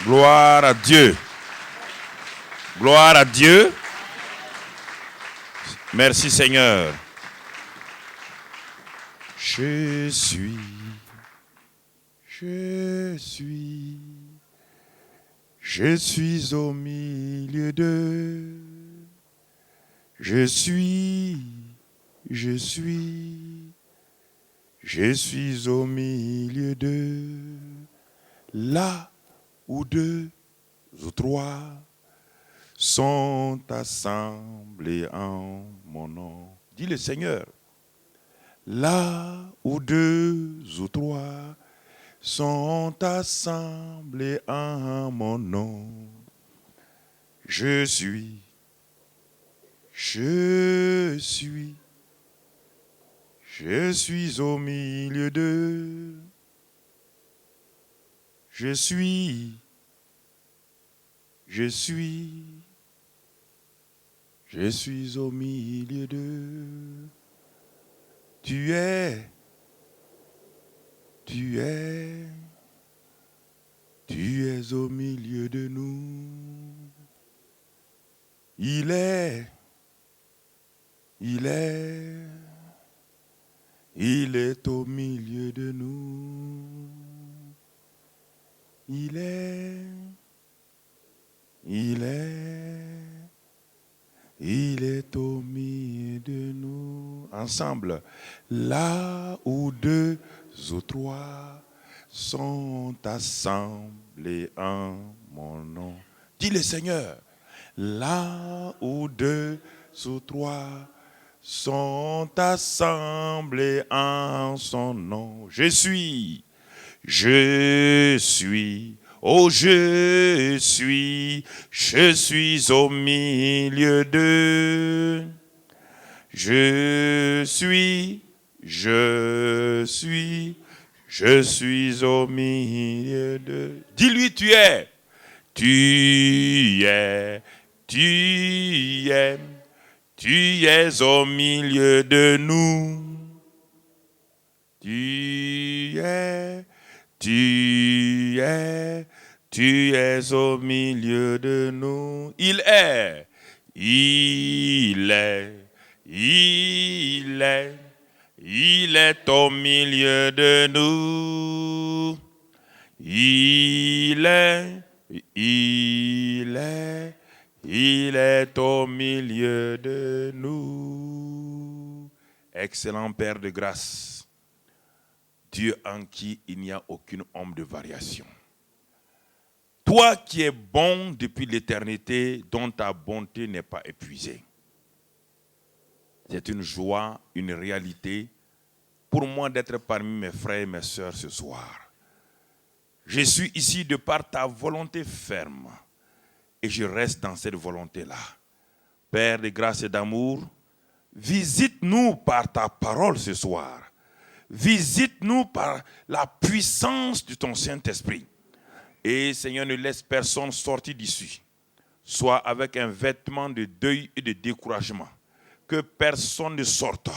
Gloire à Dieu. Gloire à Dieu. Merci Seigneur. Je suis au milieu de. Je suis au milieu de. Là où deux ou trois sont assemblés en mon nom. Dis le Seigneur. Là où deux ou trois sont assemblés en mon nom. Je suis au milieu d'eux. Je suis au milieu d'eux. Tu es au milieu de nous. Il est au milieu de nous. Il est au milieu de nous. Ensemble, là où deux ou trois sont assemblés en mon nom. Dis le Seigneur. Là où deux ou trois sont assemblés en son nom. Je suis au milieu d'eux. Je suis au milieu d'eux. Dis-lui, tu es au milieu de nous. Tu es au milieu de nous. Il est au milieu de nous. Il est au milieu de nous. Excellent Père de grâce, Dieu en qui il n'y a aucune ombre de variation. Toi qui es bon depuis l'éternité, dont ta bonté n'est pas épuisée. C'est une joie, une réalité pour moi d'être parmi mes frères et mes sœurs ce soir. Je suis ici de par ta volonté ferme et je reste dans cette volonté-là. Père de grâce et d'amour, visite-nous par ta parole ce soir. Visite-nous par la puissance de ton Saint-Esprit. Et Seigneur, ne laisse personne sortir d'ici, soit avec un vêtement de deuil et de découragement. Que personne ne sorte,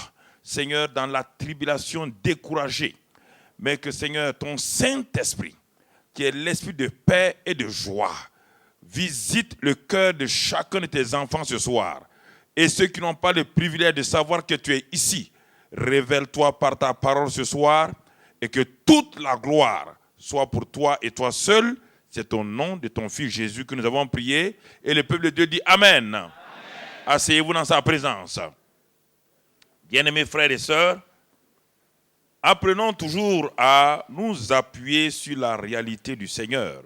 Seigneur, dans la tribulation découragée. Mais que, Seigneur, ton Saint-Esprit, qui est l'esprit de paix et de joie, visite le cœur de chacun de tes enfants ce soir. Et ceux qui n'ont pas le privilège de savoir que tu es ici, révèle-toi par ta parole ce soir et que toute la gloire soit pour toi et toi seul. C'est au nom de ton Fils Jésus que nous avons prié. Et le peuple de Dieu dit Amen. Amen. Asseyez-vous dans sa présence. Bien-aimés frères et sœurs, apprenons toujours à nous appuyer sur la réalité du Seigneur.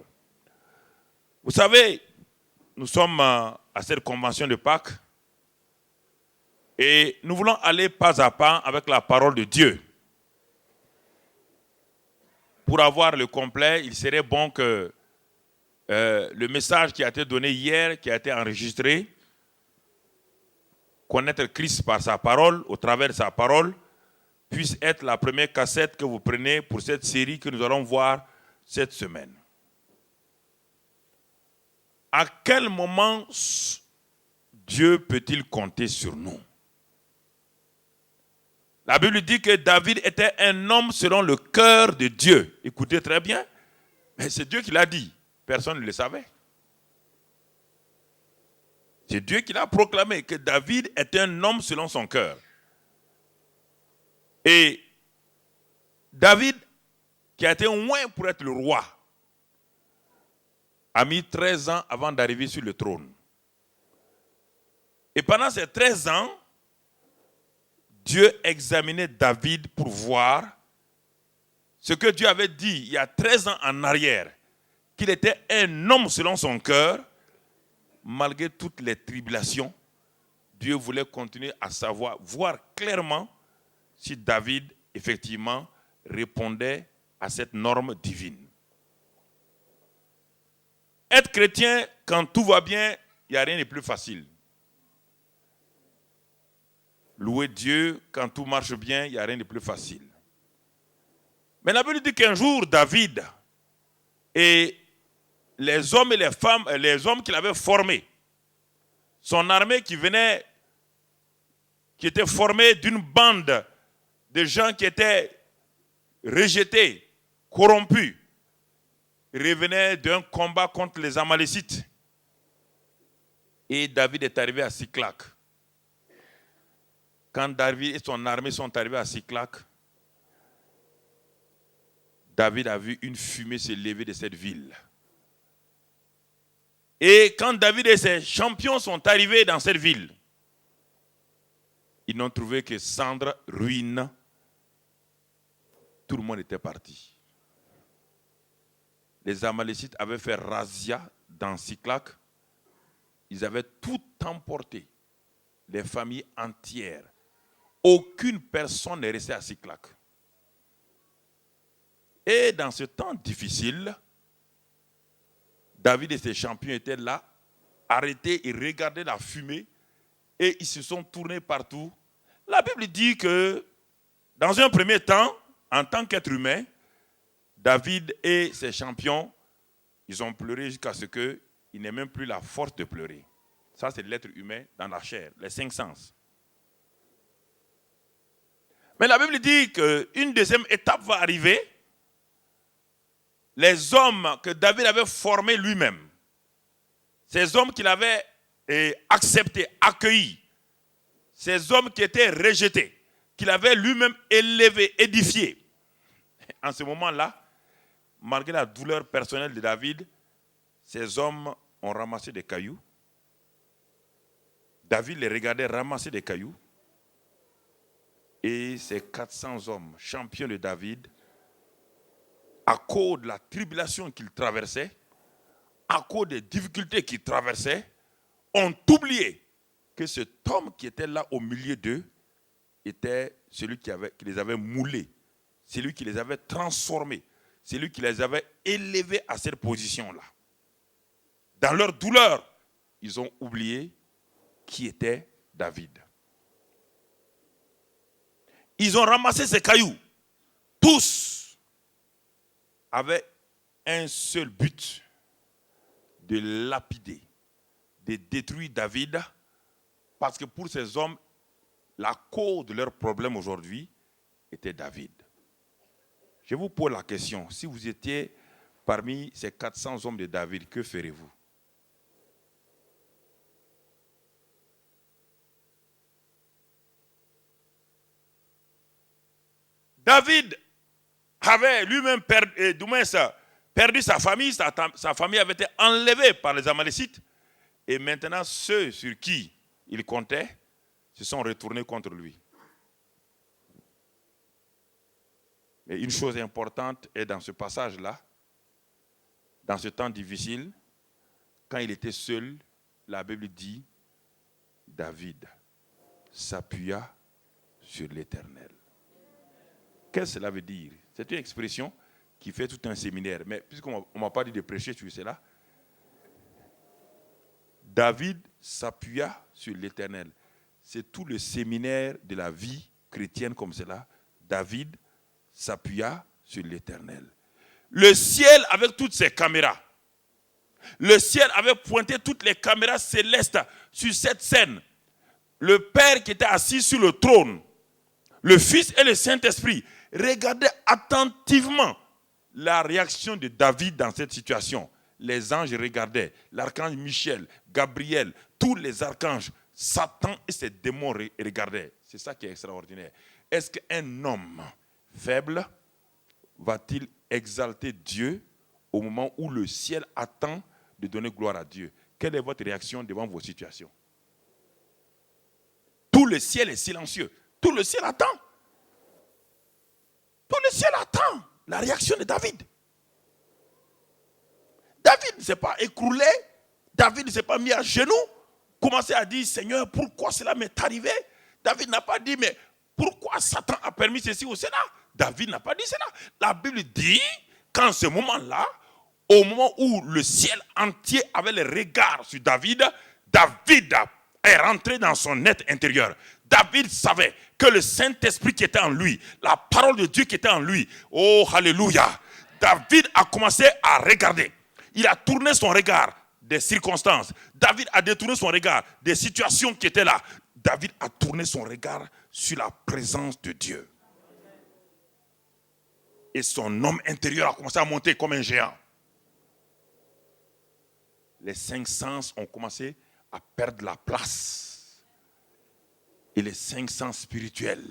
Vous savez, nous sommes à cette convention de Pâques et nous voulons aller pas à pas avec la parole de Dieu. Pour avoir le complet, il serait bon que le message qui a été donné hier, qui a été enregistré, connaître Christ par sa parole, au travers de sa parole, puisse être la première cassette que vous prenez pour cette série que nous allons voir cette semaine. À quel moment Dieu peut-il compter sur nous? La Bible dit que David était un homme selon le cœur de Dieu. Écoutez très bien, mais c'est Dieu qui l'a dit. Personne ne le savait. C'est Dieu qui l'a proclamé que David est un homme selon son cœur. Et David, qui a été loin pour être le roi, a mis 13 ans avant d'arriver sur le trône. Et pendant ces 13 ans, Dieu examinait David pour voir ce que Dieu avait dit il y a 13 ans en arrière, qu'il était un homme selon son cœur. Malgré toutes les tribulations, Dieu voulait continuer à savoir, voir clairement si David, effectivement, répondait à cette norme divine. Être chrétien, quand tout va bien, il n'y a rien de plus facile. Louer Dieu, quand tout marche bien, il n'y a rien de plus facile. Mais la Bible dit qu'un jour, David et les hommes et les femmes, les hommes qu'il avait formés, son armée qui était formée d'une bande de gens qui étaient rejetés, corrompus, revenait d'un combat contre les Amalécites. Et David est arrivé à Siclac. Quand David et son armée sont arrivés à Siclac, David a vu une fumée se lever de cette ville. Et quand David et ses champions sont arrivés dans cette ville, ils n'ont trouvé que cendres, ruines. Tout le monde était parti. Les Amalécites avaient fait razzia dans Siclac. Ils avaient tout emporté. Les familles entières. Aucune personne n'est restée à Siclac. Et dans ce temps difficile, David et ses champions étaient là, arrêtés et regardaient la fumée, et ils se sont tournés partout. La Bible dit que, dans un premier temps, en tant qu'être humain, David et ses champions, ils ont pleuré jusqu'à ce qu'ils n'aient même plus la force de pleurer. Ça, c'est l'être humain dans la chair, les 5 sens. Mais la Bible dit qu'une deuxième étape va arriver. Les hommes que David avait formés lui-même, ces hommes qu'il avait acceptés, accueillis, ces hommes qui étaient rejetés, qu'il avait lui-même élevés, édifiés. En ce moment-là, malgré la douleur personnelle de David, ces hommes ont ramassé des cailloux. David les regardait ramasser des cailloux. Et ces 400 hommes, champions de David, à cause de la tribulation qu'ils traversaient, à cause des difficultés qu'ils traversaient, ont oublié que cet homme qui était là au milieu d'eux était celui qui les avait moulés, celui qui les avait transformés, celui qui les avait élevés à cette position-là. Dans leur douleur, ils ont oublié qui était David. Ils ont ramassé ces cailloux, tous, avait un seul but, de lapider, de détruire David, parce que pour ces hommes, la cause de leurs problèmes aujourd'hui était David. Je vous pose la question, si vous étiez parmi ces 400 hommes de David, que ferez-vous? David avait lui-même perdu sa famille, sa famille avait été enlevée par les Amalécites, et maintenant ceux sur qui il comptait se sont retournés contre lui. Mais une chose importante est dans ce passage-là, dans ce temps difficile, quand il était seul, la Bible dit, David s'appuya sur l'Éternel. Qu'est-ce que cela veut dire? C'est une expression qui fait tout un séminaire. Mais puisqu'on ne m'a pas dit de prêcher sur cela, David s'appuya sur l'Éternel. C'est tout le séminaire de la vie chrétienne comme cela. David s'appuya sur l'Éternel. Le ciel avec toutes ses caméras. Le ciel avait pointé toutes les caméras célestes sur cette scène. Le Père qui était assis sur le trône, le Fils et le Saint-Esprit regardaient attentivement la réaction de David dans cette situation. les anges regardaient, l'archange Michel, Gabriel, tous les archanges, Satan et ses démons regardaient. C'est ça qui est extraordinaire. Est-ce qu'un homme faible va-t-il exalter Dieu au moment où le ciel attend de donner gloire à Dieu? Quelle est votre réaction devant vos situations? Tout le ciel est silencieux. Tout le ciel attend. Tout le ciel attend la réaction de David. David ne s'est pas écroulé. David ne s'est pas mis à genoux. Commencé à dire, Seigneur, pourquoi cela m'est arrivé? David n'a pas dit, mais pourquoi Satan a permis ceci ou cela? David n'a pas dit cela. La Bible dit qu'en ce moment-là, au moment où le ciel entier avait le regard sur David, David est rentré dans son être intérieur. David savait que le Saint-Esprit qui était en lui, la parole de Dieu qui était en lui, oh alléluia, David a commencé à regarder. Il a tourné son regard des circonstances. David a détourné son regard des situations qui étaient là. David a tourné son regard sur la présence de Dieu. Et son homme intérieur a commencé à monter comme un géant. Les 5 sens ont commencé à perdre la place. Et les 5 sens spirituels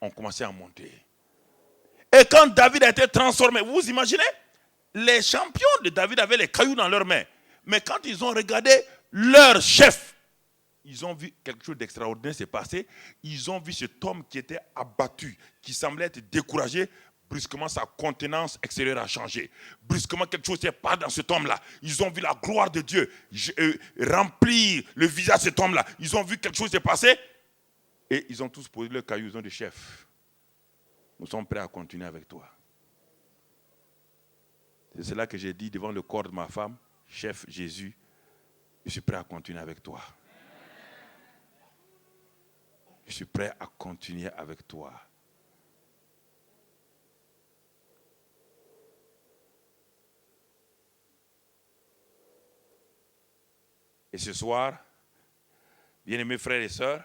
ont commencé à monter. Et quand David a été transformé, vous imaginez, les champions de David avaient les cailloux dans leurs mains. Mais quand ils ont regardé leur chef, ils ont vu quelque chose d'extraordinaire se passer. Ils ont vu cet homme qui était abattu, qui semblait être découragé. Brusquement, sa contenance extérieure a changé. Brusquement, quelque chose s'est passé dans cet homme-là. Ils ont vu la gloire de Dieu remplir le visage de cet homme-là. Ils ont vu quelque chose s'est passé. Et ils ont tous posé leur caillou. Ils ont dit, chef, nous sommes prêts à continuer avec toi. C'est cela que j'ai dit devant le corps de ma femme. Chef Jésus, je suis prêt à continuer avec toi. Je suis prêt à continuer avec toi. Et ce soir, bien-aimés frères et sœurs,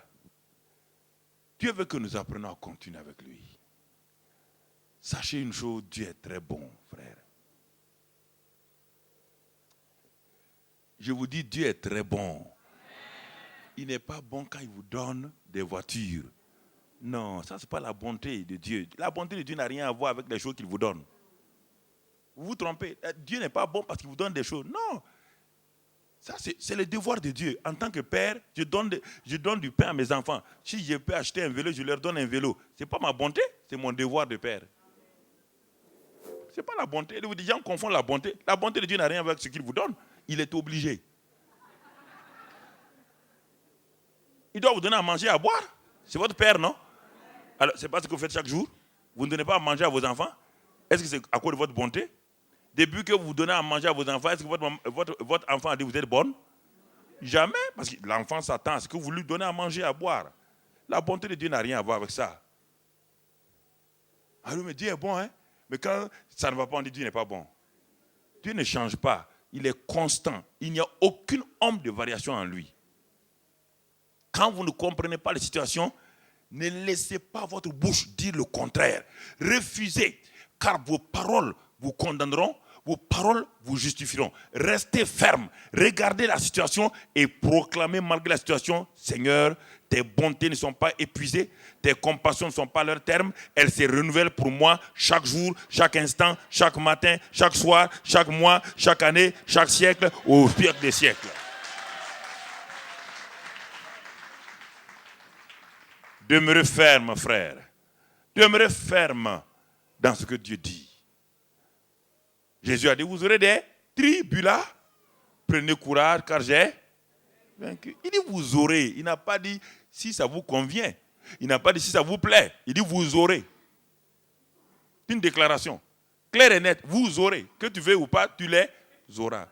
Dieu veut que nous apprenions à continuer avec lui. Sachez une chose, Dieu est très bon, frère. Je vous dis, Dieu est très bon. Il n'est pas bon quand il vous donne des voitures. Non, ça, ce n'est pas la bonté de Dieu. La bonté de Dieu n'a rien à voir avec les choses qu'il vous donne. Vous vous trompez. Dieu n'est pas bon parce qu'il vous donne des choses. Non. Ça, c'est le devoir de Dieu. En tant que père, je donne du pain à mes enfants. Si je peux acheter un vélo, je leur donne un vélo. Ce n'est pas ma bonté, c'est mon devoir de père. Ce n'est pas la bonté. Les gens confondent la bonté. La bonté de Dieu n'a rien à voir avec ce qu'il vous donne. Il est obligé. Il doit vous donner à manger et à boire. C'est votre père, non? Alors, c'est pas ce que vous faites chaque jour? Vous ne donnez pas à manger à vos enfants? Est-ce que c'est à cause de votre bonté? Depuis que vous donnez à manger à vos enfants, est-ce que votre enfant a dit que vous êtes bonne? Jamais, parce que l'enfant s'attend à ce que vous lui donnez à manger et à boire. La bonté de Dieu n'a rien à voir avec ça. Alors, mais Dieu est bon, hein? Mais quand ça ne va pas, on dit Dieu n'est pas bon. Dieu ne change pas. Il est constant. Il n'y a aucune ombre de variation en lui. Quand vous ne comprenez pas les situations, ne laissez pas votre bouche dire le contraire. Refusez, car vos paroles vous condamneront, vos paroles vous justifieront. Restez ferme, regardez la situation et proclamez malgré la situation, Seigneur, tes bontés ne sont pas épuisées, tes compassions ne sont pas à leur terme, elles se renouvellent pour moi chaque jour, chaque instant, chaque matin, chaque soir, chaque mois, chaque année, chaque siècle, au siècle des siècles. Demeurez ferme, frère. Demeurez ferme dans ce que Dieu dit. Jésus a dit, vous aurez des tribulations. Prenez courage car j'ai vaincu. Il dit, vous aurez. Il n'a pas dit, si ça vous convient. Il n'a pas dit, si ça vous plaît. Il dit, vous aurez. C'est une déclaration claire et nette. Vous aurez. Que tu veux ou pas, tu les auras.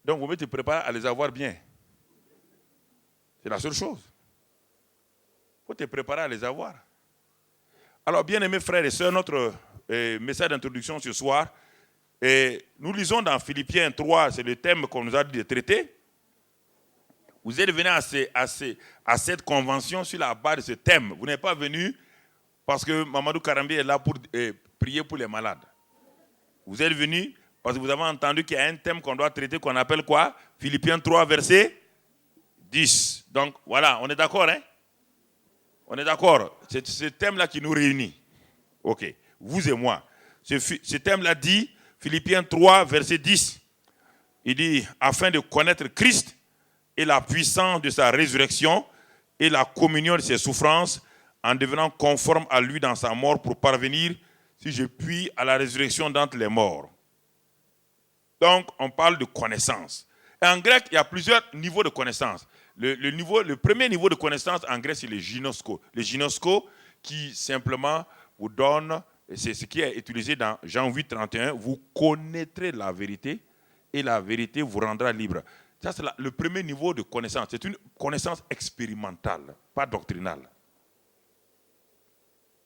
Donc, vous devez te préparer à les avoir bien. C'est la seule chose. Il faut te préparer à les avoir. Alors, bien-aimés frères et sœurs, notre message d'introduction ce soir, nous lisons dans Philippiens 3, c'est le thème qu'on nous a dit de traiter. Vous êtes venus à cette convention sur la base de ce thème. Vous n'êtes pas venus parce que Mamadou Karambi est là pour prier pour les malades. Vous êtes venus Parce que vous avez entendu qu'il y a un thème qu'on doit traiter qu'on appelle quoi? Philippiens 3, verset 10. Donc voilà, on est d'accord, hein? On est d'accord. C'est ce thème-là qui nous réunit. Ok, vous et moi. Ce thème-là dit, Philippiens 3, verset 10. Il dit, afin de connaître Christ et la puissance de sa résurrection et la communion de ses souffrances, en devenant conforme à lui dans sa mort pour parvenir, si je puis, à la résurrection d'entre les morts. Donc, on parle de connaissance. Et en grec, il y a plusieurs niveaux de connaissance. Le premier niveau de connaissance en grec, c'est le gynosko. Le gynosko qui simplement vous donne, c'est ce qui est utilisé dans Jean 8, 31, vous connaîtrez la vérité et la vérité vous rendra libre. Ça, c'est le premier niveau de connaissance. C'est une connaissance expérimentale, pas doctrinale.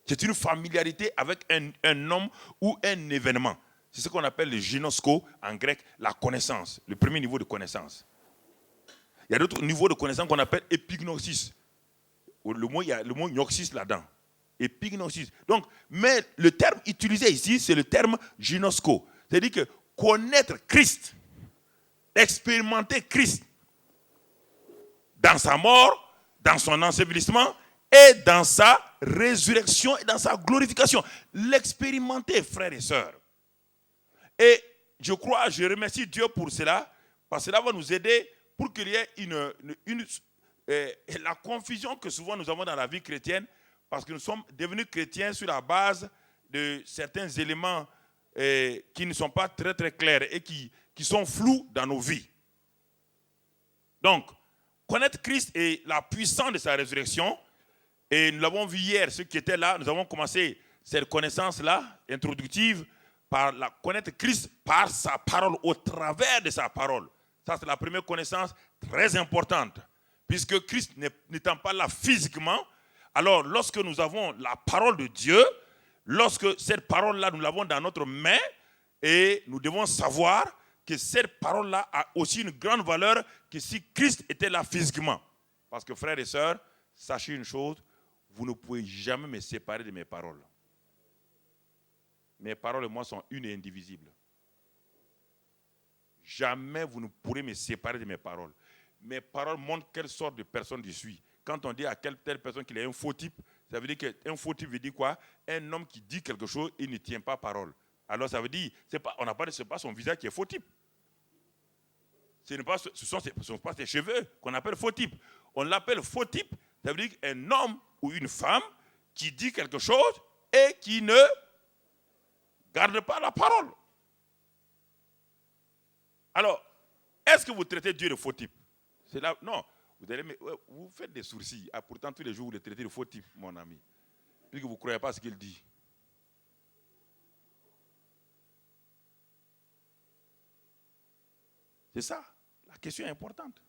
C'est une familiarité avec un homme ou un événement. C'est ce qu'on appelle le gynosko, en grec, la connaissance, le premier niveau de connaissance. Il y a d'autres niveaux de connaissance qu'on appelle épignosis. Il y a le mot gnosis là-dedans. Épignosis. Donc, mais le terme utilisé ici, c'est le terme gynosko. C'est-à-dire que connaître Christ, expérimenter Christ dans sa mort, dans son ensevelissement et dans sa résurrection et dans sa glorification. L'expérimenter, frères et sœurs. Et je crois, je remercie Dieu pour cela, parce que cela va nous aider pour qu'il y ait la confusion que souvent nous avons dans la vie chrétienne, parce que nous sommes devenus chrétiens sur la base de certains éléments qui ne sont pas très très clairs et qui sont flous dans nos vies. Donc, connaître Christ et la puissance de sa résurrection, et nous l'avons vu hier, ceux qui étaient là, nous avons commencé cette connaissance-là, introductive, par connaître Christ par sa parole, au travers de sa parole. Ça, c'est la première connaissance très importante. Puisque Christ n'étant pas là physiquement, alors lorsque nous avons la parole de Dieu, lorsque cette parole-là, nous l'avons dans notre main, et nous devons savoir que cette parole-là a aussi une grande valeur que si Christ était là physiquement. Parce que frères et sœurs, sachez une chose, vous ne pouvez jamais me séparer de mes paroles. Mes paroles et moi sont une et indivisibles. Jamais vous ne pourrez me séparer de mes paroles. Mes paroles montrent quelle sorte de personne je suis. Quand on dit à telle personne qu'il est un faux type, ça veut dire qu'un faux type veut dire quoi? Un homme qui dit quelque chose et ne tient pas parole. Alors ça veut dire, ce n'est pas son visage qui est faux type. Ce ne sont pas ses cheveux qu'on appelle faux type. On l'appelle faux type, ça veut dire un homme ou une femme qui dit quelque chose et qui ne garde pas la parole. Alors, est-ce que vous traitez Dieu de faux type? C'est là, non. Vous faites des sourcils. Ah, pourtant, tous les jours, vous le traitez de faux type, mon ami. Puisque vous ne croyez pas ce qu'il dit. C'est ça. La question est importante.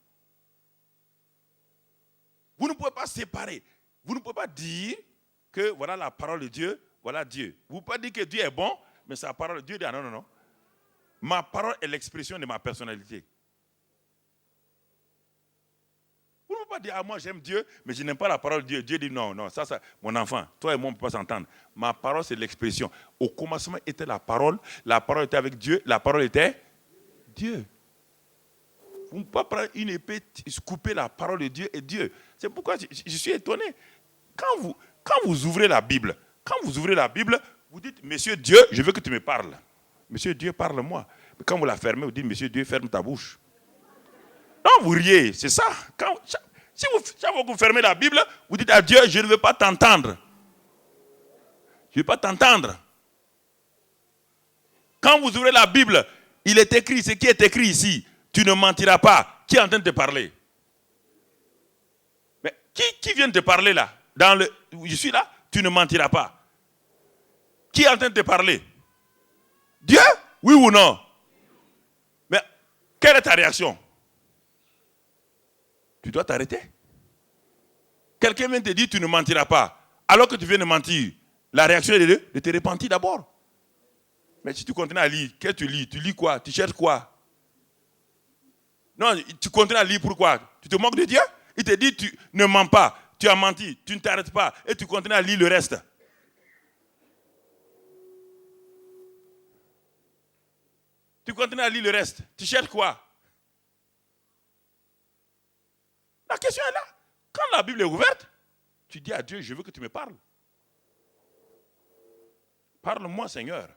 Vous ne pouvez pas séparer. Vous ne pouvez pas dire que voilà la parole de Dieu, voilà Dieu. Vous ne pouvez pas dire que Dieu est bon, mais sa parole, Dieu dit ah, non, non, non. Ma parole est l'expression de ma personnalité. Vous ne pouvez pas dire, ah, moi j'aime Dieu, mais je n'aime pas la parole de Dieu. Dieu dit, non, non, ça, mon enfant, toi et moi, on ne peut pas s'entendre. Ma parole, c'est l'expression. Au commencement était la parole était avec Dieu, la parole était Dieu. Vous ne pouvez pas prendre une épée, couper la parole de Dieu et Dieu. C'est pourquoi je suis étonné. Quand vous ouvrez la Bible, vous dites, Monsieur Dieu, je veux que tu me parles. Monsieur Dieu, parle-moi. Mais quand vous la fermez, vous dites, Monsieur Dieu, ferme ta bouche. Non, vous riez, c'est ça. Chaque fois que vous fermez la Bible, vous dites à Dieu, je ne veux pas t'entendre. Je ne veux pas t'entendre. Quand vous ouvrez la Bible, il est écrit, ce qui est écrit ici, tu ne mentiras pas. Qui est en train de te parler? Mais qui vient de te parler là? Je suis là, tu ne mentiras pas. Qui est en train de te parler? Dieu? Oui ou non? Mais quelle est ta réaction? Tu dois t'arrêter. Quelqu'un vient te dire tu ne mentiras pas. Alors que tu viens de mentir, la réaction est de te repentir d'abord. Mais si tu continues à lire, qu'est-ce que tu lis? Tu lis quoi? Tu cherches quoi? Non, tu continues à lire pourquoi? Tu te moques de Dieu? Il te dit tu ne mens pas. Tu as menti, tu ne t'arrêtes pas et tu continues à lire le reste. Tu continues à lire le reste. Tu cherches quoi? La question est là. Quand la Bible est ouverte, tu dis à Dieu, je veux que tu me parles. Parle-moi, Seigneur.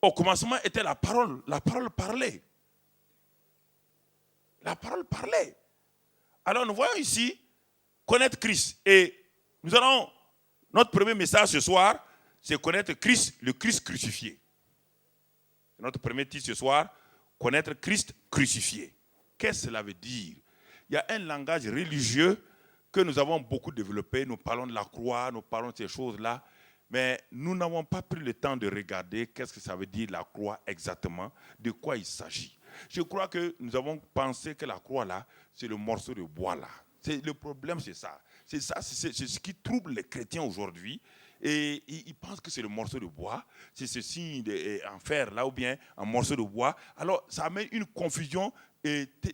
Au commencement était la parole. La parole parlait. La parole parlait. Alors nous voyons ici connaître Christ. Et nous allons, notre premier message ce soir, c'est connaître Christ, le Christ crucifié. Notre premier titre ce soir, connaître Christ crucifié. Qu'est-ce que cela veut dire? Il y a un langage religieux que nous avons beaucoup développé. Nous parlons de la croix, nous parlons de ces choses-là. Mais nous n'avons pas pris le temps de regarder qu'est-ce que ça veut dire la croix exactement, de quoi il s'agit. Je crois que nous avons pensé que la croix là, c'est le morceau de bois là. Le problème c'est ça. C'est ce qui trouble les chrétiens aujourd'hui. Et ils pensent que c'est le morceau de bois, c'est ce signe en fer là ou bien un morceau de bois. Alors ça amène une confusion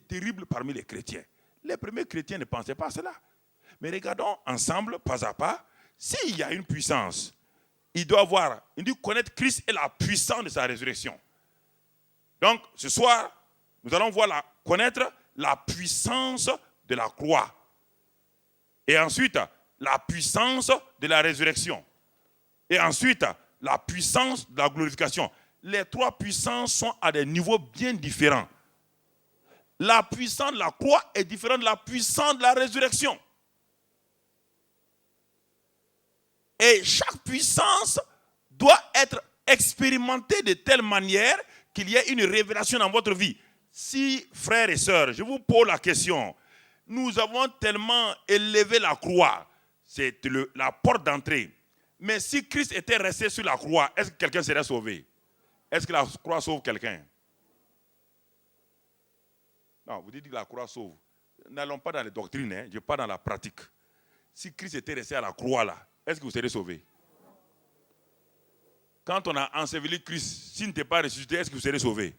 terrible parmi les chrétiens. Les premiers chrétiens ne pensaient pas à cela. Mais regardons ensemble, pas à pas, s'il y a une puissance, il doit connaître Christ et la puissance de sa résurrection. Donc, ce soir, nous allons connaître la puissance de la croix. Et ensuite, la puissance de la résurrection. Et ensuite, la puissance de la glorification. Les trois puissances sont à des niveaux bien différents. La puissance de la croix est différente de la puissance de la résurrection. Et chaque puissance doit être expérimentée de telle manière qu'il y ait une révélation dans votre vie. Si, frères et sœurs, je vous pose la question, nous avons tellement élevé la croix, c'est la porte d'entrée. Mais si Christ était resté sur la croix, est-ce que quelqu'un serait sauvé? Est-ce que la croix sauve quelqu'un? Non, vous dites que la croix sauve. N'allons pas dans les doctrines, hein, je parle dans la pratique. Si Christ était resté à la croix là, est-ce que vous serez sauvé? Quand on a enseveli Christ, s'il n'était pas ressuscité, est-ce que vous serez sauvé?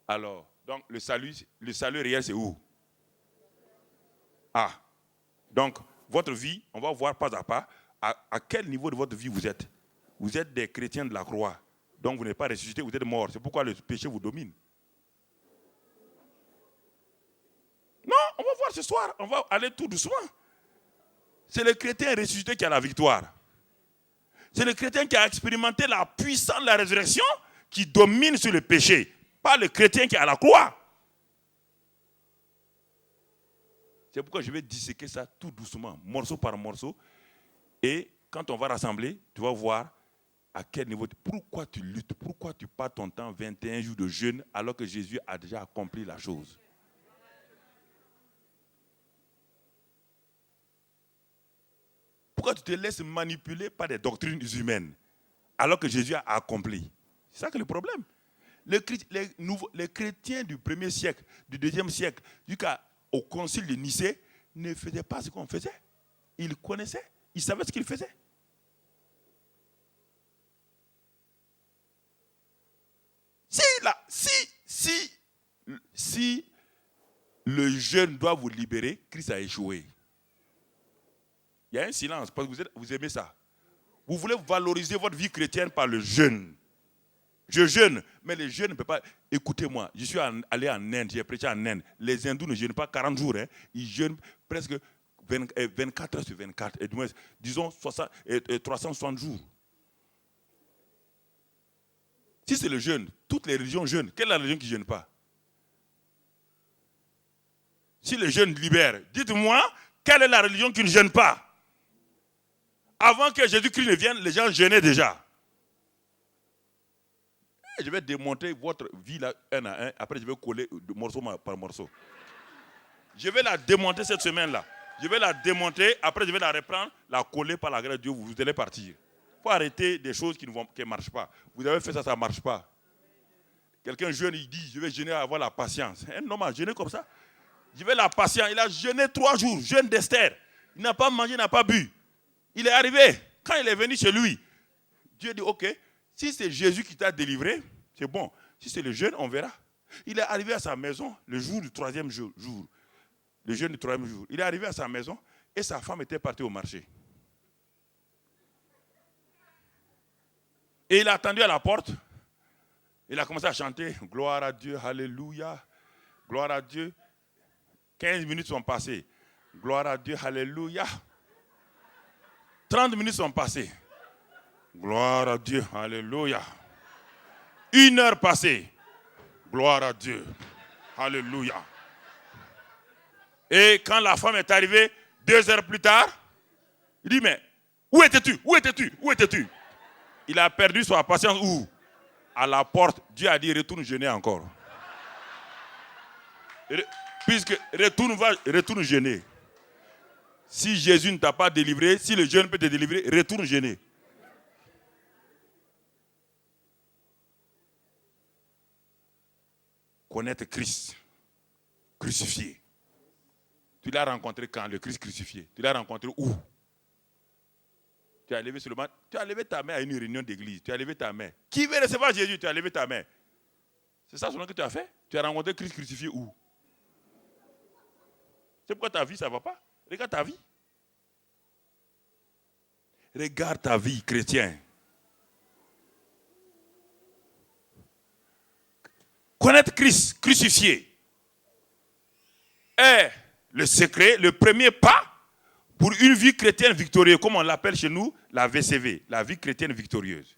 Alors, donc le salut réel, c'est où? Ah, donc votre vie, on va voir pas à pas à quel niveau de votre vie vous êtes. Vous êtes des chrétiens de la croix, donc vous n'êtes pas ressuscité, vous êtes morts. C'est pourquoi le péché vous domine. Non, on va voir ce soir, on va aller tout doucement. C'est le chrétien ressuscité qui a la victoire. C'est le chrétien qui a expérimenté la puissance de la résurrection qui domine sur le péché. Pas le chrétien qui est à la croix. C'est pourquoi je vais disséquer ça tout doucement, morceau par morceau. Et quand on va rassembler, tu vas voir à quel niveau. Pourquoi tu luttes? Pourquoi tu passes ton temps 21 jours de jeûne alors que Jésus a déjà accompli la chose? Pourquoi tu te laisses manipuler par des doctrines humaines alors que Jésus a accompli? C'est ça que le problème. Les chrétiens du 1er siècle, du 2e siècle, jusqu'au concile de Nicée, ne faisaient pas ce qu'on faisait. Ils connaissaient, ils savaient ce qu'ils faisaient. Si le jeûne doit vous libérer, Christ a échoué. Il y a un silence parce que vous aimez ça. Vous voulez valoriser votre vie chrétienne par le jeûne. Je jeûne, mais le jeûne ne peut pas. Écoutez-moi, je suis allé en Inde, j'ai prêché en Inde. Les hindous ne jeûnent pas 40 jours, hein. Ils jeûnent presque 24 heures sur 24, et disons 360 jours. Si c'est le jeûne, toutes les religions jeûnent. Quelle est la religion qui ne jeûne pas? Si le jeûne libère, dites-moi, quelle est la religion qui ne jeûne pas? Avant que Jésus-Christ ne vienne, les gens jeûnaient déjà. Je vais démonter votre vie là, un à un. Après, je vais coller morceau par morceau. Je vais la démonter cette semaine-là. Je vais la démonter. Après, je vais la reprendre, la coller par la grâce de Dieu. Vous allez partir. Il faut arrêter des choses qui ne marchent pas. Vous avez fait ça, ça ne marche pas. Quelqu'un jeûne, il dit, je vais jeûner, avoir la patience. Un homme a jeûné comme ça. Je vais la patience. Il a jeûné 3 jours, jeûne d'Esther. Il n'a pas mangé, il n'a pas bu. Il est arrivé. Quand il est venu chez lui, Dieu dit, ok, si c'est Jésus qui t'a délivré, c'est bon. Si c'est le jeûne, on verra. Il est arrivé à sa maison le jour du 3e jour. Le jeûne du 3e jour. Il est arrivé à sa maison et sa femme était partie au marché. Et il a attendu à la porte. Il a commencé à chanter. Gloire à Dieu, alléluia. Gloire à Dieu. 15 minutes sont passées. Gloire à Dieu, alléluia. 30 minutes sont passées. Gloire à Dieu, alléluia. 1 heure passée. Gloire à Dieu, alléluia. Et quand la femme est arrivée, 2 heures plus tard, il dit, mais où étais-tu? Où étais-tu? Où étais-tu? Il a perdu sa patience où? À la porte. Dieu a dit, retourne jeûner encore. Puisque retourne jeûner. Si Jésus ne t'a pas délivré, si le jeûne peut te délivrer, retourne jeûner. Connaître Christ crucifié. Tu l'as rencontré quand? Le Christ crucifié. Tu l'as rencontré où? Tu as levé seulement, tu as levé ta main à une réunion d'église. Tu as levé ta main. Qui veut recevoir Jésus? Tu as levé ta main. C'est ça seulement que tu as fait? Tu as rencontré Christ crucifié où? C'est pourquoi ta vie, ça ne va pas. Regarde ta vie. Regarde ta vie, chrétien. Connaître Christ crucifié est le secret, le premier pas pour une vie chrétienne victorieuse, comme on l'appelle chez nous, la VCV, la vie chrétienne victorieuse.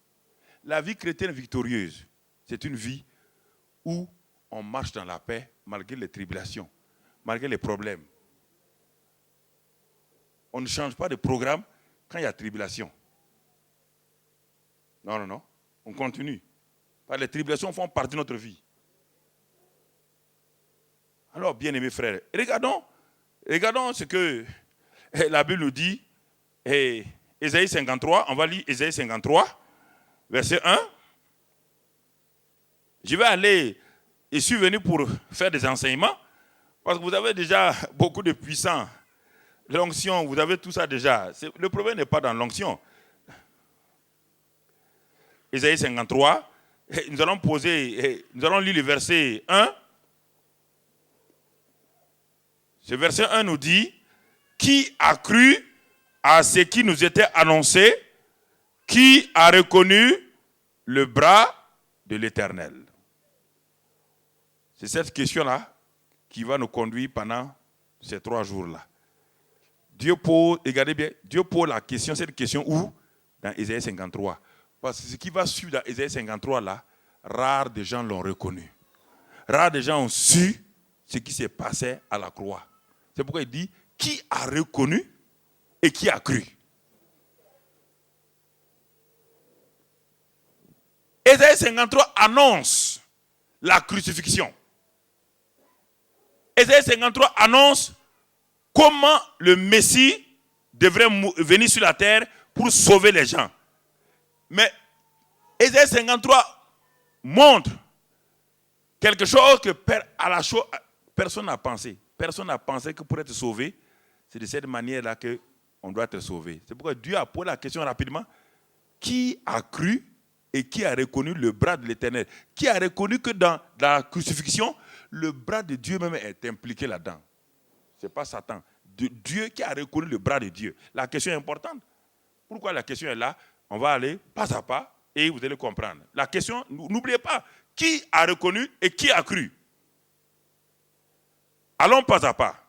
La vie chrétienne victorieuse, c'est une vie où on marche dans la paix malgré les tribulations, malgré les problèmes. On ne change pas de programme quand il y a tribulation. Non, non, non. On continue. Les tribulations font partie de notre vie. Alors, bien-aimés frères, regardons ce que la Bible nous dit. Ésaïe 53, on va lire Ésaïe 53, verset 1. Je vais aller, je suis venu pour faire des enseignements, parce que vous avez déjà beaucoup de puissants. L'onction, vous avez tout ça déjà. Le problème n'est pas dans l'onction. Ésaïe 53, nous allons lire le verset 1. Ce verset 1 nous dit, qui a cru à ce qui nous était annoncé, qui a reconnu le bras de l'Éternel? C'est cette question-là qui va nous conduire pendant ces 3 jours-là. Dieu pose, regardez bien, Dieu pose la question, cette question où? Dans Ésaïe 53. Parce que ce qui va suivre dans Ésaïe 53 là, rares de gens l'ont reconnu. Rares de gens ont su ce qui s'est passé à la croix. C'est pourquoi il dit, qui a reconnu et qui a cru? Ésaïe 53 annonce la crucifixion. Ésaïe 53 annonce comment le Messie devrait venir sur la terre pour sauver les gens. Mais Ésaïe 53 montre quelque chose que personne n'a pensé. Personne n'a pensé que pour être sauvé, c'est de cette manière-là qu'on doit être sauvé. C'est pourquoi Dieu a posé la question rapidement. Qui a cru et qui a reconnu le bras de l'Éternel? Qui a reconnu que dans la crucifixion, le bras de Dieu même est impliqué là-dedans? Ce n'est pas Satan. Dieu qui a reconnu le bras de Dieu. La question est importante. Pourquoi la question est là? On va aller pas à pas et vous allez comprendre. La question, n'oubliez pas, qui a reconnu et qui a cru? Allons pas à pas.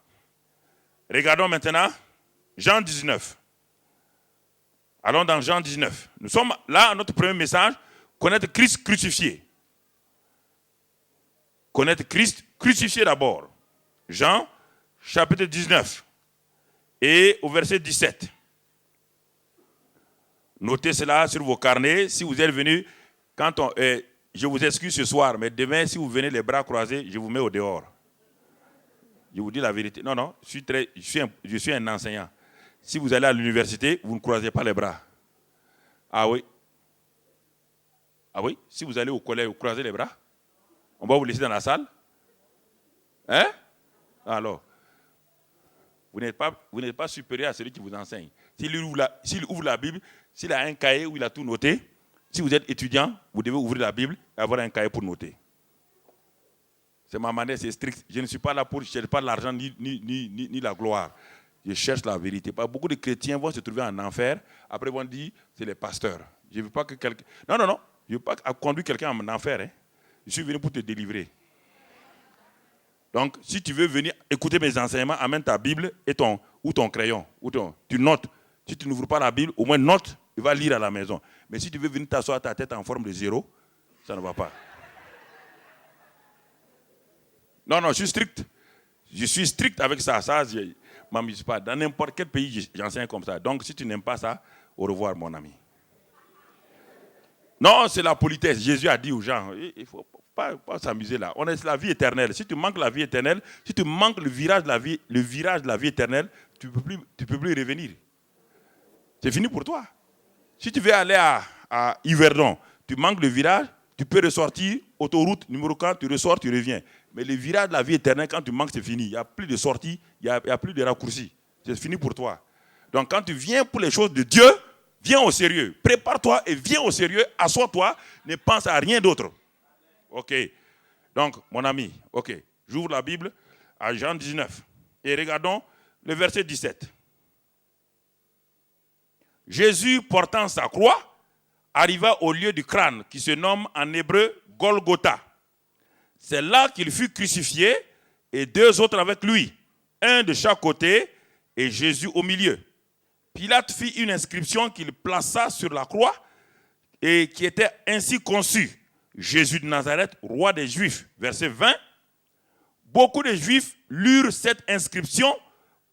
Regardons maintenant Jean 19. Allons dans Jean 19. Nous sommes là, notre premier message, connaître Christ crucifié. Connaître Christ crucifié d'abord. Jean, chapitre 19. Et au verset 17. Notez cela sur vos carnets. Si vous êtes venus, je vous excuse ce soir, mais demain, si vous venez les bras croisés, je vous mets au dehors. Je vous dis la vérité. Non, non, je suis un enseignant. Si vous allez à l'université, vous ne croisez pas les bras. Ah oui? Ah oui? Si vous allez au collège, vous croisez les bras? On va vous laisser dans la salle? Hein? Alors, vous n'êtes pas supérieur à celui qui vous enseigne. S'il ouvre la Bible, s'il a un cahier où il a tout noté, si vous êtes étudiant, vous devez ouvrir la Bible et avoir un cahier pour noter. C'est ma manière, c'est strict. Je ne suis pas là pour chercher pas l'argent ni la gloire. Je cherche la vérité. Beaucoup de chrétiens vont se trouver en enfer. Après, ils vont dire, c'est les pasteurs. Je ne veux pas que quelqu'un... Non. Je ne veux pas conduire quelqu'un en enfer. Hein. Je suis venu pour te délivrer. Donc, si tu veux venir écouter mes enseignements, amène ta Bible et ton crayon. Tu notes. Si tu n'ouvres pas la Bible, au moins note, tu vas lire à la maison. Mais si tu veux venir t'asseoir ta tête en forme de 0, ça ne va pas. Non, je suis strict. Je suis strict avec ça. Ça, je ne m'amuse pas. Dans n'importe quel pays, j'enseigne comme ça. Donc, si tu n'aimes pas ça, au revoir, mon ami. Non, c'est la politesse. Jésus a dit aux gens, il ne faut pas s'amuser là. On est la vie éternelle. Si tu manques la vie éternelle, si tu manques le virage de la vie éternelle, tu ne peux plus revenir. C'est fini pour toi. Si tu veux aller à Yverdon, tu manques le virage, tu peux ressortir, autoroute numéro 4, tu ressors, tu reviens. Mais le virage de la vie éternelle, quand tu manques, c'est fini. Il n'y a plus de sortie, il n'y a plus de raccourci. C'est fini pour toi. Donc quand tu viens pour les choses de Dieu, viens au sérieux. Prépare-toi et viens au sérieux. Assois-toi, ne pense à rien d'autre. Ok. Donc, mon ami, ok. J'ouvre la Bible à Jean 19. Et regardons le verset 17. Jésus, portant sa croix, arriva au lieu du crâne qui se nomme en hébreu Golgotha. C'est là qu'il fut crucifié et 2 autres avec lui, un de chaque côté et Jésus au milieu. Pilate fit une inscription qu'il plaça sur la croix et qui était ainsi conçue. Jésus de Nazareth, roi des Juifs. Verset 20. Beaucoup de Juifs lurent cette inscription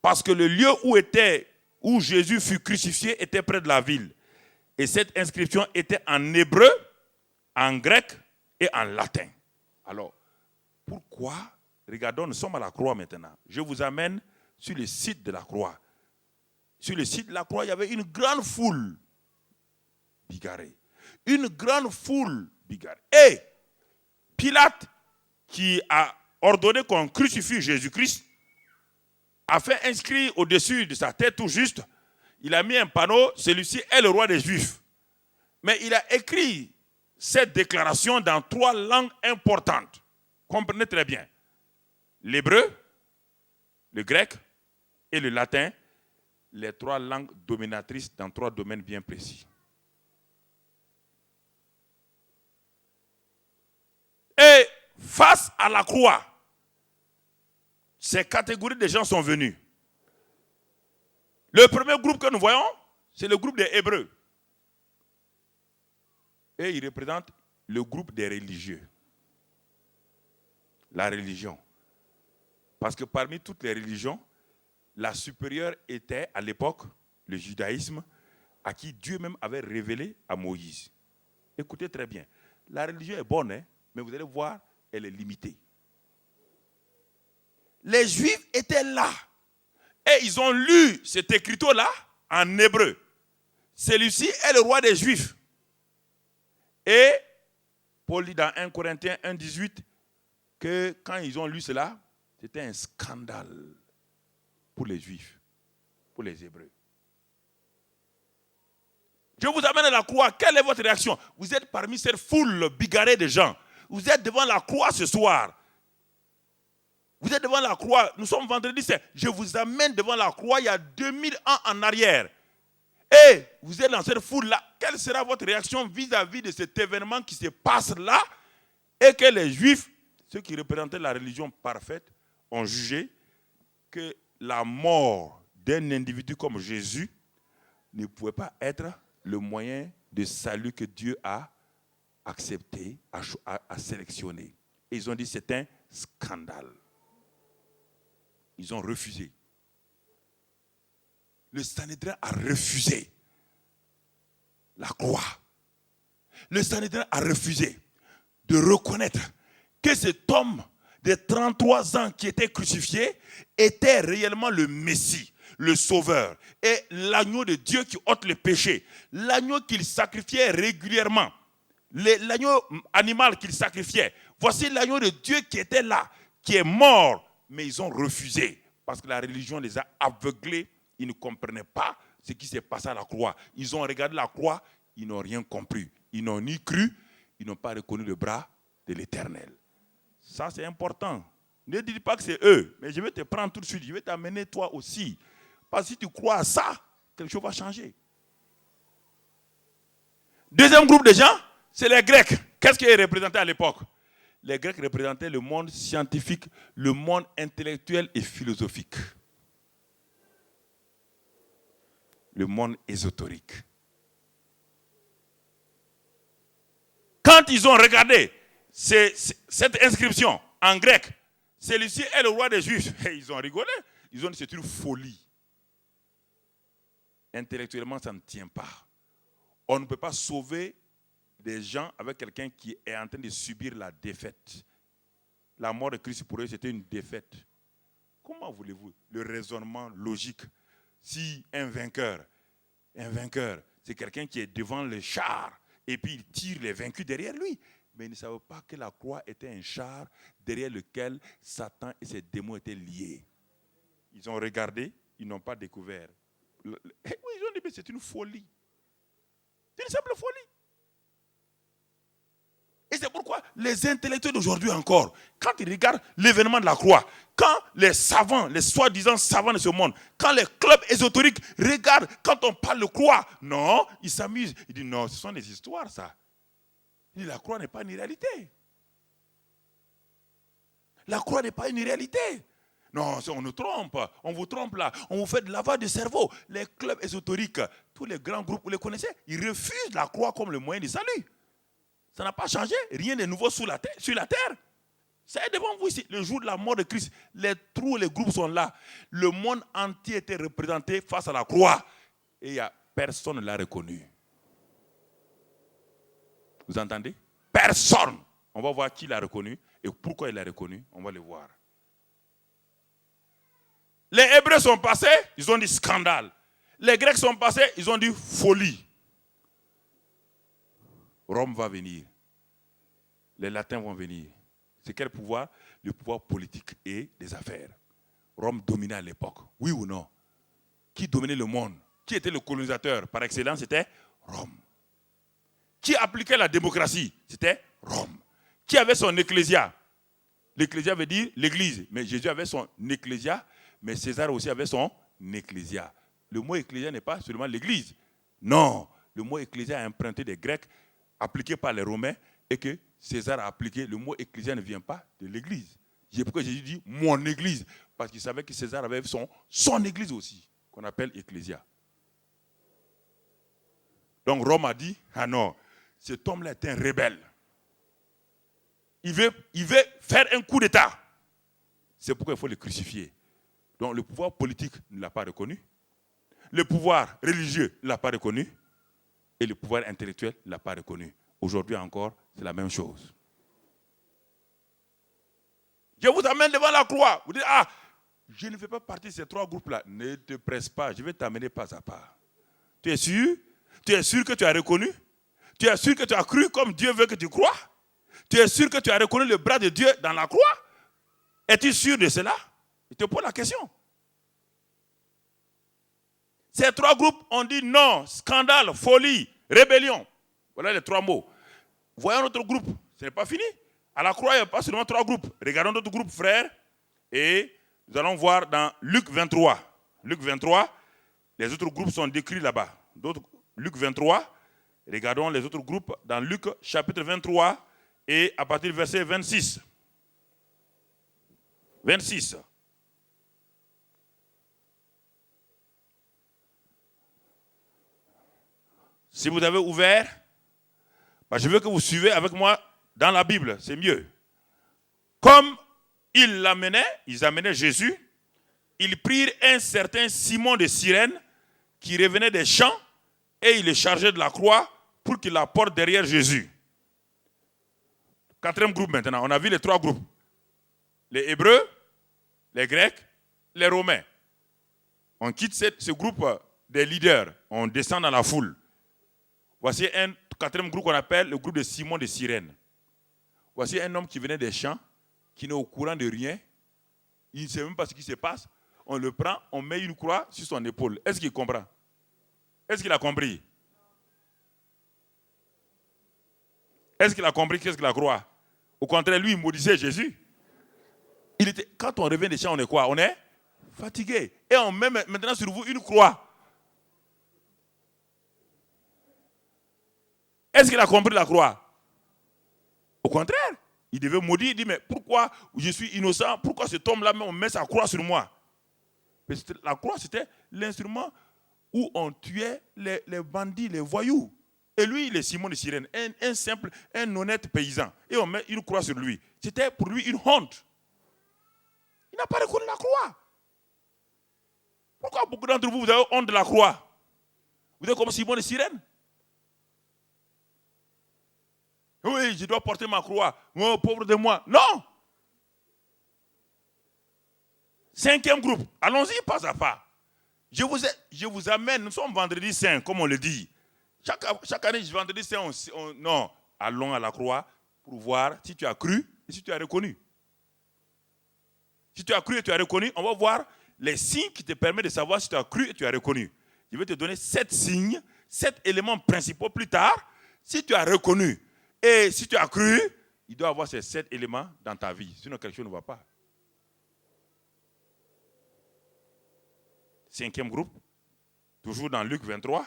parce que le lieu où Jésus fut crucifié était près de la ville. Et cette inscription était en hébreu, en grec et en latin. Alors, pourquoi? Regardons, nous sommes à la croix maintenant. Je vous amène sur le site de la croix. Sur le site de la croix, il y avait une grande foule bigarrée. Une grande foule bigarrée. Et Pilate, qui a ordonné qu'on crucifie Jésus-Christ, a fait inscrire au-dessus de sa tête tout juste, il a mis un panneau, celui-ci est le roi des Juifs. Mais il a écrit cette déclaration dans 3 langues importantes. Comprenez très bien. L'hébreu, le grec et le latin, les 3 langues dominatrices dans 3 domaines bien précis. Et face à la croix, ces catégories de gens sont venus. Le premier groupe que nous voyons, c'est le groupe des Hébreux. Et il représente le groupe des religieux. La religion. Parce que parmi toutes les religions, la supérieure était à l'époque le judaïsme, à qui Dieu même avait révélé à Moïse. Écoutez très bien. La religion est bonne, hein, mais vous allez voir, elle est limitée. Les Juifs étaient là. Et ils ont lu cet écriteau-là en hébreu. Celui-ci est le roi des Juifs. Et Paul dit dans 1 Corinthiens 1,18 que quand ils ont lu cela, c'était un scandale pour les Juifs, pour les Hébreux. Je vous amène à la croix. Quelle est votre réaction? Vous êtes parmi cette foule bigarrée de gens. Vous êtes devant la croix ce soir. Vous êtes devant la croix. Nous sommes vendredi saint. Je vous amène devant la croix il y a 2000 ans en arrière. Et vous êtes dans cette foule-là. Quelle sera votre réaction vis-à-vis de cet événement qui se passe là et que les Juifs, ceux qui représentaient la religion parfaite, ont jugé que la mort d'un individu comme Jésus ne pouvait pas être le moyen de salut que Dieu a accepté, a sélectionné. Et ils ont dit c'est un scandale. Ils ont refusé. Le Sanhédrin a refusé la croix. Le Sanhédrin a refusé de reconnaître que cet homme de 33 ans qui était crucifié était réellement le Messie, le Sauveur, et l'agneau de Dieu qui ôte le péché, l'agneau qu'il sacrifiait régulièrement, l'agneau animal qu'il sacrifiait. Voici l'agneau de Dieu qui était là, qui est mort, mais ils ont refusé parce que la religion les a aveuglés. Ils ne comprenaient pas ce qui s'est passé à la croix. Ils ont regardé la croix, ils n'ont rien compris. Ils n'ont ni cru, ils n'ont pas reconnu le bras de l'Éternel. Ça, c'est important. Ne dis pas que c'est eux, mais je vais te prendre tout de suite. Je vais t'amener toi aussi. Parce que si tu crois à ça, quelque chose va changer. Deuxième groupe de gens, c'est les Grecs. Qu'est-ce qu'ils représentaient à l'époque? Les Grecs représentaient le monde scientifique, le monde intellectuel et philosophique. Le monde ésotérique. Quand ils ont regardé cette inscription en grec, celui-ci est le roi des Juifs, et ils ont rigolé. Ils ont dit c'est une folie. Intellectuellement, ça ne tient pas. On ne peut pas sauver des gens avec quelqu'un qui est en train de subir la défaite. La mort de Christ pour eux, c'était une défaite. Comment voulez-vous le raisonnement logique? Si un vainqueur, c'est quelqu'un qui est devant le char et puis il tire les vaincus derrière lui. Mais ils ne savaient pas que la croix était un char derrière lequel Satan et ses démons étaient liés. Ils ont regardé, ils n'ont pas découvert. Ils ont dit, mais c'est une folie. C'est une simple folie. Et c'est pourquoi les intellectuels d'aujourd'hui encore, quand ils regardent l'événement de la croix, quand les savants, les soi-disant savants de ce monde, quand les clubs ésotériques regardent quand on parle de croix, non, ils s'amusent. Ils disent non, ce sont des histoires ça. Ils disent la croix n'est pas une réalité. La croix n'est pas une réalité. Non, on nous trompe, on vous trompe là, on vous fait de lavage de cerveau. Les clubs ésotériques, tous les grands groupes, vous les connaissez, ils refusent la croix comme le moyen du salut. Ça n'a pas changé, rien de nouveau sur la terre. C'est devant vous ici, le jour de la mort de Christ, les trous, les groupes sont là. Le monde entier était représenté face à la croix. Et personne ne l'a reconnu. Vous entendez? Personne. On va voir qui l'a reconnu et pourquoi il l'a reconnu. On va le voir. Les Hébreux sont passés, ils ont dit scandale. Les Grecs sont passés, ils ont dit folie. Rome va venir. Les Latins vont venir. C'est quel pouvoir? Le pouvoir politique et des affaires. Rome dominait à l'époque. Oui ou non? Qui dominait le monde? Qui était le colonisateur par excellence? C'était Rome. Qui appliquait la démocratie? C'était Rome. Qui avait son ecclésia? L'ecclésia veut dire l'église. Mais Jésus avait son ecclésia, mais César aussi avait son ecclésia. Le mot ecclésia n'est pas seulement l'église. Non, le mot ecclésia est emprunté des Grecs, appliqué par les Romains, et que César a appliqué. Le mot ecclésia ne vient pas de l'église. C'est pourquoi Jésus dit mon église, parce qu'il savait que César avait son église aussi, qu'on appelle ecclésia. Donc Rome a dit, ah non, cet homme-là est un rebelle. Il veut faire un coup d'État. C'est pourquoi il faut le crucifier. Donc le pouvoir politique ne l'a pas reconnu. Le pouvoir religieux ne l'a pas reconnu. Et le pouvoir intellectuel ne l'a pas reconnu. Aujourd'hui encore, c'est la même chose. Je vous amène devant la croix. Vous dites, ah, je ne fais pas partie de ces trois groupes-là. Ne te presse pas, je vais t'amener pas à pas. Tu es sûr? Tu es sûr que tu as reconnu? Tu es sûr que tu as cru comme Dieu veut que tu crois? Tu es sûr que tu as reconnu le bras de Dieu dans la croix? Es-tu sûr de cela? Je te pose la question. Ces trois groupes ont dit non, scandale, folie, rébellion. Voilà les trois mots. Voyons notre groupe, ce n'est pas fini. À la croix, il n'y a pas seulement trois groupes. Regardons notre groupe, frères, et nous allons voir dans Luc 23. Luc 23, les autres groupes sont décrits là-bas. Luc 23, regardons les autres groupes dans Luc chapitre 23 et à partir du verset 26. 26. Si vous avez ouvert, je veux que vous suivez avec moi dans la Bible, c'est mieux. Comme ils amenaient Jésus, ils prirent un certain Simon de Cyrène qui revenait des champs et ils le chargeaient de la croix pour qu'il la porte derrière Jésus. Quatrième groupe maintenant, on a vu les trois groupes. Les Hébreux, les Grecs, les Romains. On quitte ce groupe des leaders, on descend dans la foule. Voici un quatrième groupe qu'on appelle le groupe de Simon de Cyrène. Voici un homme qui venait des champs, qui n'est au courant de rien. Il ne sait même pas ce qui se passe. On le prend, on met une croix sur son épaule. Est-ce qu'il comprend? Est-ce qu'il a compris? Est-ce qu'il a compris qu'est-ce que la croix? Au contraire, lui, il maudissait Jésus. Quand on revient des champs, on est quoi? On est fatigué. Et on met maintenant sur vous une croix. Est-ce qu'il a compris la croix? Au contraire, il devait maudire. Il dit, mais pourquoi je suis innocent? Pourquoi cet homme-là, on met sa croix sur moi? Parce que la croix, c'était l'instrument où on tuait les bandits, les voyous. Et lui, il est Simon de Cyrène, un simple, un honnête paysan. Et on met une croix sur lui. C'était pour lui une honte. Il n'a pas reconnu la croix. Pourquoi beaucoup d'entre vous, vous avez honte de la croix? Vous êtes comme Simon de Cyrène? Oui, je dois porter ma croix. Oh, pauvre de moi. Non! 5e groupe. Allons-y pas à pas. Je vous amène. Nous sommes vendredi saint, comme on le dit. Chaque année, vendredi saint, non. Allons à la croix pour voir si tu as cru et si tu as reconnu. Si tu as cru et tu as reconnu, on va voir les signes qui te permettent de savoir si tu as cru et tu as reconnu. Je vais te donner 7 signes, 7 éléments principaux plus tard. Si tu as reconnu et si tu as cru, il doit y avoir ces 7 éléments dans ta vie. Sinon, quelque chose ne va pas. 5e groupe, toujours dans Luc 23.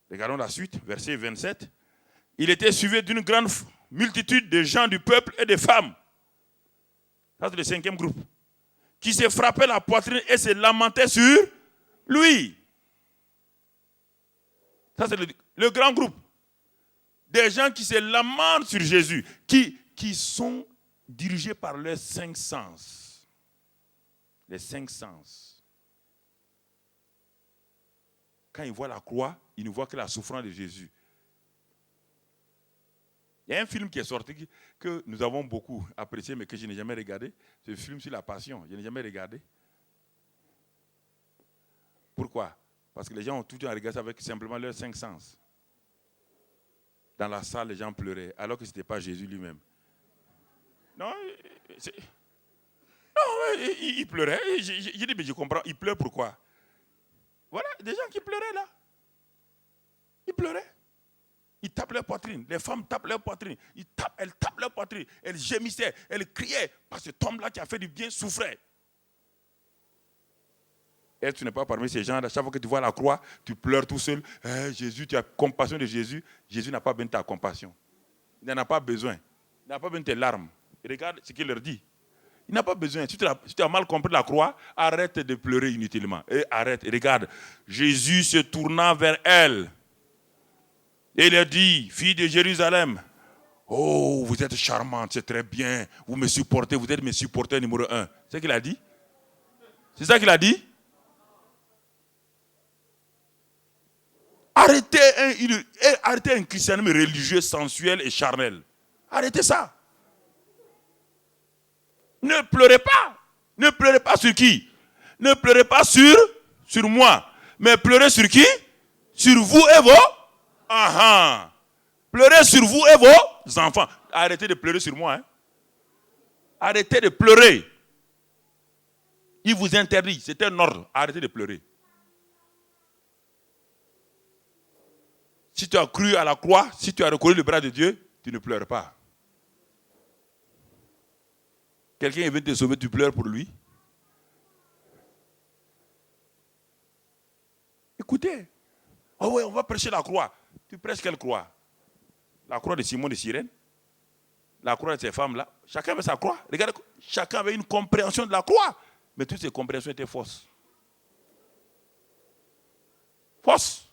Regardons la suite, verset 27. Il était suivi d'une grande multitude de gens du peuple et des femmes. Ça, c'est le 5e groupe. Qui se frappaient la poitrine et se lamentaient sur lui. Ça, c'est le grand groupe. Des gens qui se lamentent sur Jésus, qui sont dirigés par leurs 5 sens. Les 5 sens. Quand ils voient la croix, ils ne voient que la souffrance de Jésus. Il y a un film qui est sorti que nous avons beaucoup apprécié, mais que je n'ai jamais regardé. C'est le film sur la Passion. Je n'ai jamais regardé. Pourquoi? Parce que les gens ont tout le temps regardé ça avec simplement leurs 5 sens. Dans la salle, les gens pleuraient, alors que ce n'était pas Jésus lui-même. Non, il pleurait. J'ai dit, mais je comprends. Il pleure pourquoi? Voilà, des gens qui pleuraient là. Ils pleuraient. Ils tapent leur poitrine. Les femmes tapent leur poitrine. Elles tapent leur poitrine. Elles gémissaient. Elles criaient. Parce que cet homme-là qui a fait du bien souffrait. Et tu n'es pas parmi ces gens-là. Chaque fois que tu vois la croix, tu pleures tout seul. Jésus, tu as compassion de Jésus. Jésus n'a pas besoin de ta compassion. Il n'en a pas besoin. Il n'a pas besoin de tes larmes. Et regarde ce qu'il leur dit. Il n'a pas besoin. Si tu as mal compris la croix, arrête de pleurer inutilement. Et arrête. Et regarde. Jésus se tournant vers elle. Et il a dit, fille de Jérusalem, oh, vous êtes charmante, c'est très bien. Vous me supportez, vous êtes mes supporters numéro 1. C'est ce qu'il a dit? C'est ça qu'il a dit? Arrêtez un christianisme religieux, sensuel et charnel. Arrêtez ça. Ne pleurez pas. Ne pleurez pas sur qui? Ne pleurez pas sur moi. Mais pleurez sur qui? Sur vous et vos. Pleurez sur vous et vos enfants. Arrêtez de pleurer sur moi. Hein. Arrêtez de pleurer. Il vous interdit. C'est un ordre. Arrêtez de pleurer. Si tu as cru à la croix, si tu as reconnu le bras de Dieu, tu ne pleures pas. Quelqu'un vient te sauver, tu pleures pour lui. Écoutez. Oh ouais, on va prêcher la croix. Tu prêches quelle croix? La croix de Simon de Cyrène? La croix de ces femmes-là? Chacun avait sa croix. Regarde, chacun avait une compréhension de la croix. Mais toutes ces compréhensions étaient fausses. Fausses.